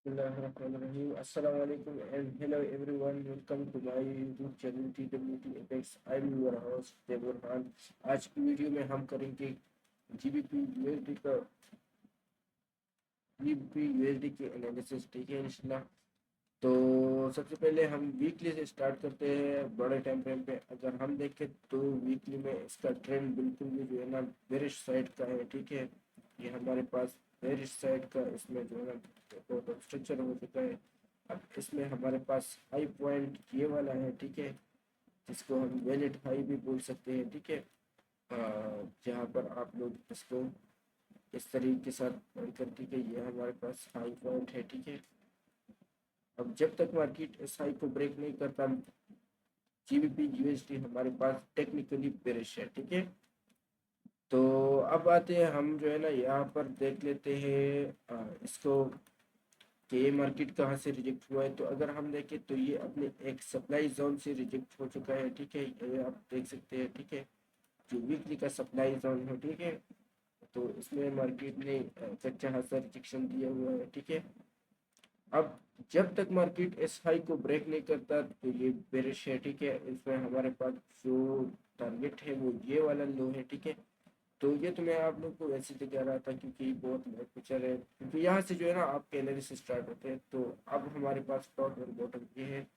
Assalamu alaikum and hello everyone. Welcome to my YouTube channel TWT Apex. I'm your host देवर खान. आज की video में हम करेंगे GBP USD का जीबीपी यूएसडी के एनालिसिस. ठीक है इंशाल्लाह. तो सबसे पहले हम वीकली से स्टार्ट करते हैं. बड़े टाइम फ्रेम पे अगर हम देखें तो वीकली में इसका ट्रेंड बिल्कुल भी जो है ना बेरिश साइड का है. ठीक है, ये हमारे पास बेरिश साइड का इसमें जो है ना स्ट्रक्चर हो चुका है. अब इसमें हमारे पास हाई पॉइंट ये वाला है. ठीक है, जिसको हम वैलिड हाई भी बोल सकते हैं. ठीक है, जहाँ पर आप लोग इसको इस तरीके के साथ पॉइंट कर. ठीक है, ये हमारे पास हाई पॉइंट है. ठीक है, अब जब तक मार्केट इस हाई को ब्रेक नहीं करता जीबीपी यूएसडी हमारे पास टेक्निकली बेरिश है. ठीक है, तो अब आते हैं हम जो है ना यहाँ पर देख लेते हैं इसको कि ये मार्केट कहाँ से रिजेक्ट हुआ है. तो अगर हम देखें तो ये अपने एक सप्लाई जोन से रिजेक्ट हो चुका है. ठीक है, ये आप देख सकते हैं. ठीक है, जो वीकली का सप्लाई जोन है. ठीक है, तो इसमें मार्केट ने कच्चा खासा रिजेक्शन दिया हुआ है. ठीक है, अब जब तक मार्केट इस हाई को ब्रेक नहीं करता तो ये बेरिश है. ठीक है, इसमें हमारे पास जो टारगेट है वो ये वाला लो है. ठीक है, तो ये तो मैं आप लोग को वैसे तो कह रहा था क्योंकि बहुत बैक पिक्चर है, क्योंकि यहाँ से जो है ना आपके एनालिसिस स्टार्ट होते हैं. तो अब हमारे पास टॉप और बॉटम ये है.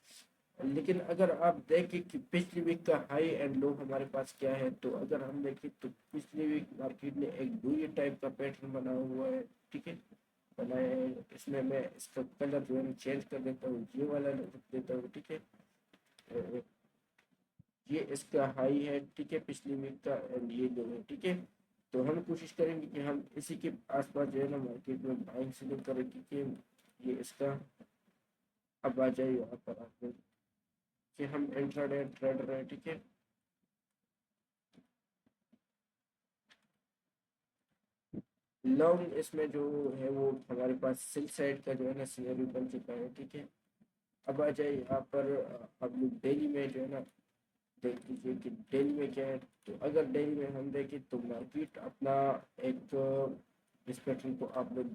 लेकिन अगर आप देखें कि पिछली वीक का हाई एंड लो हमारे पास क्या है, तो अगर हम देखें तो पिछली वीक मार्केट ने एक डूई टाइप का पैटर्न बना हुआ है. ठीक है, बनाया है. इसमें मैं इसका कलर जो है चेंज कर देता हूँ, ये वाला रख देता हूँ. ठीक है, ये इसका हाई है. ठीक है, पिछली वीक का एंड ये लो है. ठीक है, तो हम कोशिश करेंगे कि हम इसी के आसपास जो है ना मार्केट में बाइंग सेलिंग करें, क्योंकि ये इसका अब आ जाए यहाँ पर आप लोग कि हम इंट्राडे ट्रेडर हैं. ठीक है, लॉन्ग इसमें जो है वो हमारे पास सेल साइड का जो है ना सिनेरियो बन चुका है. ठीक है, अब आ जाए यहाँ पर हम लोग डेली में जो है ना देख लीजिए कि डेली में क्या है. तो अगर डेली में हम देखें तो मार्केट अपना एक इस पैटर्न को आप लोग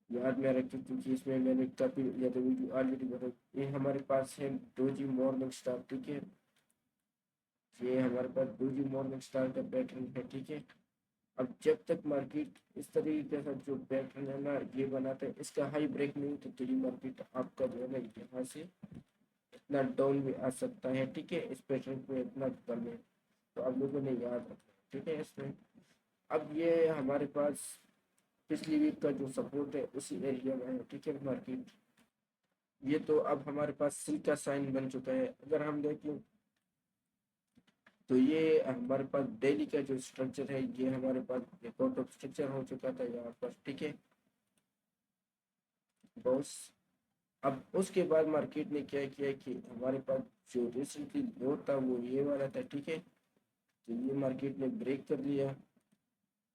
याद में रखें, क्योंकि इसमें मैंने काफ़ी ज़्यादा वीडियो ऑलरेडी बना. ये हमारे पास है डोजी मॉर्निंग स्टार. ठीक है, ये हमारे पास डोजी मॉर्निंग स्टार का पैटर्न है. ठीक है, अब जब तक मार्केट इस तरीके का जो पैटर्न है ना ये बनाता है, इसका हाई ब्रेक नहीं होता तो ये मार्केट आपका जो है ना यहाँ से इतना डाउन भी आ सकता है. ठीक है, इस पैटर्न को इतना कम है, तो आप लोगों ने याद रखना. ठीक है, इसमें अब ये हमारे पास पिछली वीक का जो सपोर्ट है उसी एरिया में है. ठीक है, मार्केट ये तो अब हमारे पास सिल का साइन बन चुका है. अगर हम देखें तो ये हमारे पास डेली का जो स्ट्रक्चर है ये हमारे पास एक आउट ऑफ स्ट्रक्चर हो चुका था यहाँ पर. ठीक है बॉस, अब उसके बाद मार्केट ने क्या किया कि हमारे पास जो रिसेंटली लो था वो ये वाला था. ठीक है, तो ये मार्केट ने ब्रेक कर लिया.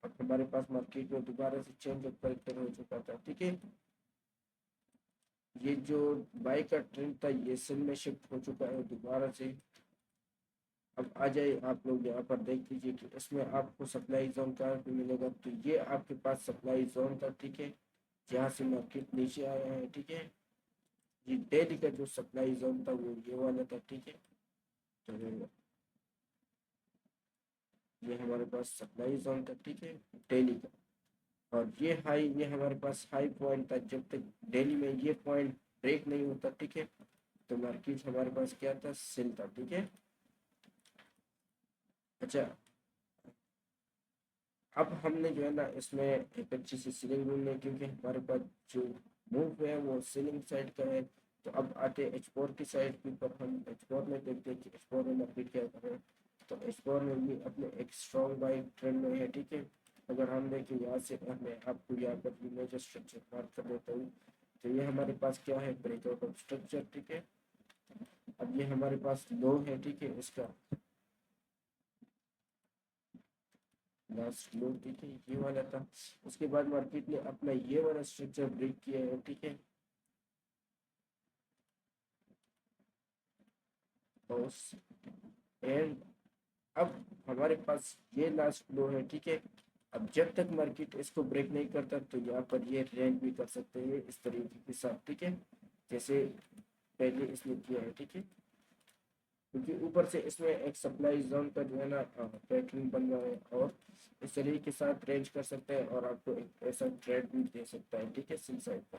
अब हमारे पास मार्केट में दोबारा से चेंज ऑफ करेक्टर हो चुका था. ठीक है, ये जो बाई का ट्रेंड था ये सेल में शिफ्ट हो चुका है दोबारा से. अब आ जाए आप लोग यहाँ पर देख लीजिए कि इसमें आपको सप्लाई जोन कहाँ पे मिलेगा. तो ये आपके पास सप्लाई जोन था. ठीक है, जहाँ से मार्केट नीचे आया है. ठीक है, ये डेली का जो सप्लाई जोन था वो ये वाला था. ठीक है, तो ये हमारे पास सप्लाई जोन था. ठीक है, डेली का. और ये हाई, ये हमारे पास हाई पॉइंट था. जब तक डेली में ये पॉइंट ब्रेक नहीं होता. ठीक है, तो मार्केट हमारे पास क्या था, सेल था. ठीक है, अच्छा, अब हमने जो है ना इसमें एक अच्छी सी सीलिंग ढूंढनी है, क्योंकि हमारे पास जो मूव है वो सीलिंग साइड का है. तो अब आते हैं एक्सपोर की साइड के ऊपर. हम एक्सपोर में देखते हैं कि एक्सपोर में मार्केट क्या कर रहे हैं. तो एक्सपोर में भी अपने एक स्ट्रॉन्ग बाई ट्रेंड में है. ठीक है, अगर हम देखें यहाँ से मैं आपको यहाँ पर मेजर स्ट्रक्चर मार्क कर देता हूँ. तो ये हमारे पास क्या है, ब्रेकआउट ऑफ स्ट्रक्चर. ठीक है, अब ये हमारे पास लो है. ठीक है, इसका लास्ट लो. ठीक है, ये वाला था. उसके बाद मार्केट ने अपना ये वाला स्ट्रक्चर ब्रेक किया है. ठीक है, एंड अब हमारे पास ये लास्ट लो है. ठीक है, अब जब तक मार्केट इसको ब्रेक नहीं करता तो यहाँ पर ये रेंज भी कर सकते हैं इस तरीके के साथ, ठीक है, जैसे पहले इसने किया है, ठीक है, क्योंकि ऊपर से इसमें एक सप्लाई जोन का जो है ना पैटर्न बन रहा है और इस तरीके के साथ रेंज कर सकते हैं और आपको एक ऐसा ट्रेड भी दे सकता है, ठीक है, सेल साइड पर।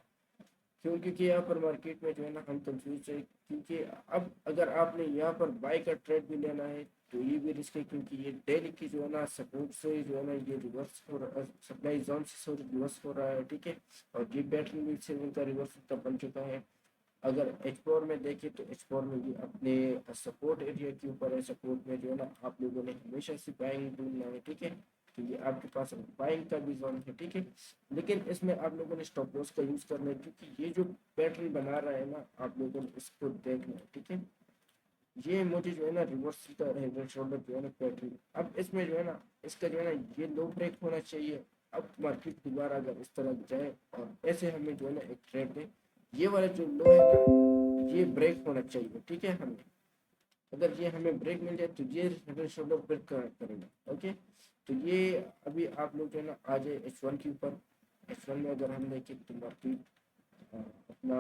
क्यों? क्योंकि यहाँ पर मार्केट में जो है ना हम कंफ्यूज है, क्योंकि अब अगर आपने यहाँ पर बाय का ट्रेड भी लेना है तो ये भी रिस्क है, क्योंकि ये डेली की जो है ना सपोर्ट से जो है ना ये रिवर्स हो रहा है, सप्लाई जोन से रिवर्स हो रहा है, ठीक है, और ये पैटर्न भी से उनका रिवर्स का बन चुका है। अगर H4 में देखें तो H4 में भी अपने सपोर्ट एरिया के ऊपर है, सपोर्ट में जो है ना आप लोगों ने हमेशा से बाइंग ढूंढना है, ठीक है, तो ये आपके पास बाइंग का भी जोन है, ठीक है, लेकिन इसमें आप लोगों ने स्टॉप लॉस का यूज करना है, क्योंकि ये जो पैटर्न बना रहा है ना आप लोगों ने इसको देखना है, ठीक है, ये मुझे जो है ना रिवर्स का हेड एंड शोल्डर जो है ना पैटर्न, अब इसमें जो है ना इसका जो है ना ये लो ब्रेक होना चाहिए। अब मार्केट दोबारा अगर इस तरह जाए और ऐसे हमें जो है ना एक ट्रेड दे, ये वाला जो लो है ना ये ब्रेक होना चाहिए, ठीक है, हमें अगर ये हमें ब्रेक मिल जाए तो ये हेड एंड शोल्डर ब्रेक करेगा, ओके। तो ये अभी आप लोग जो है ना आ जाए H1 के ऊपर। H1 में अगर हम देखें तो मार्केट अपना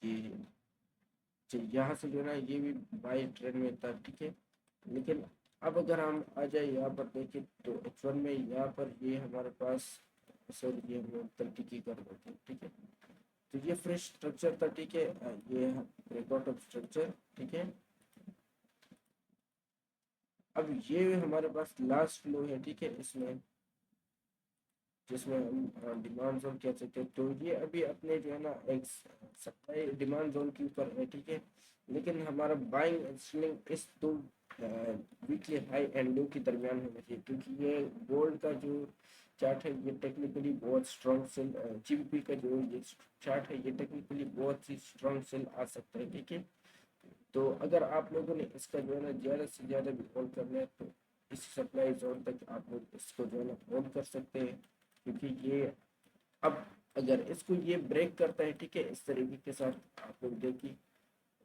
ये यहाँ से जो है ना ये भी बाई ट्रेड में था, ठीक है, लेकिन अब अगर हम आ जाए यहाँ पर देखें तो H1 में यहाँ पर ये हमारे पास सर ये हम तरीके की कर देते हैं, ठीक है, तो ये फ्रेश स्ट्रक्चर था, ठीक है, ये ब्रेकआउट ऑफ स्ट्रक्चर, ठीक है। अब ये हमारे पास लास्ट लो है, ठीक है, इसमें जिसमें हम डिमांड जोन कह सकते हैं, तो ये अभी अपने जो है ना एक सप्लाई डिमांड जोन के ऊपर है, ठीक है, लेकिन हमारा बाइंग एंड सेलिंग इस दो वीकली हाई एंड लो के दरमियान होना चाहिए, क्योंकि ये गोल्ड का जो चार्ट है ये टेक्निकली बहुत स्ट्रॉन्ग सेल, जीबीपी का जो ये चार्ट है ये टेक्निकली बहुत ही स्ट्रॉन्ग सेल आ सकता है, ठीक है। तो अगर आप लोगों ने इसका जो है ना ज़्यादा से ज़्यादा भी होल्ड करना है तो इस सप्लाई जोन तक आप लोग इसको जो है ना होल्ड कर सकते हैं, क्योंकि ये अब अगर इसको ये ब्रेक करता है, ठीक है, इस तरीके के साथ आप लोग देखिए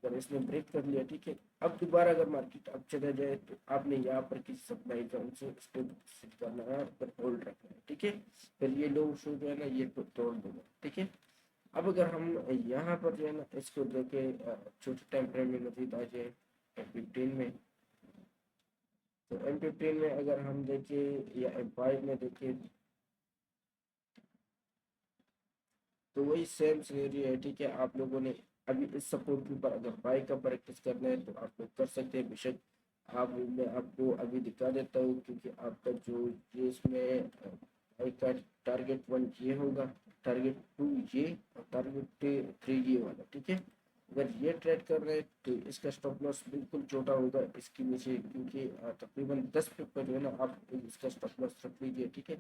अगर इसने ब्रेक कर लिया, ठीक है, अब दोबारा अगर मार्केट अब चला जाए तो आपने यहाँ पर किसी सप्लाई जोन से इसको सेट करना है, पर होल्ड रखना है, ठीक है, फिर ये लो शो जो है ना ये तोड़ देगा, ठीक है। अब अगर हम यहाँ पर जो है ना इसको देखे छोटे टाइम फ्रेम में मजीद आ जाए M15 में, तो M15 में अगर हम देखें या M5 में देखें तो वही सेम सिनेरियो है, ठीक है, आप लोगों ने अभी इस सपोर्ट के ऊपर अगर बाई का प्रैक्टिस करना है तो आप लोग कर सकते हैं, बेशक आप मैं आपको अभी दिखा देता हूँ, क्योंकि आपका जो ये इसमें बाई का टारगेट 1 ये होगा, टारगेट 2 ये और टारगेट 3 ये वाला, ठीक है। अगर ये ट्रेड कर रहे हैं तो इसका स्टॉप लॉस बिल्कुल छोटा होगा इसके नीचे, क्योंकि तकरीबन 10 पिप पर जो है ना आप इसका स्टॉप लॉस रख लीजिए, ठीक है,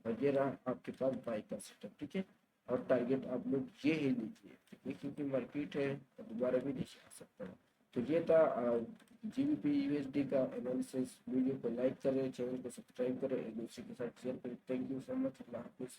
और ये रहा आपके पास बाई का सेटअप, ठीक है, और टारगेट आप लोग ये ही लीजिए, ठीक है, क्योंकि मार्केट है तो दोबारा भी नीचे आ सकता है। तो ये था जीबीपी यूएसडी का एनालिसिस। वीडियो को लाइक करें, चैनल को सब्सक्राइब करें, एक दूसरे के साथ शेयर करें। थैंक यू सो मच, अल्लाह हाफिज़।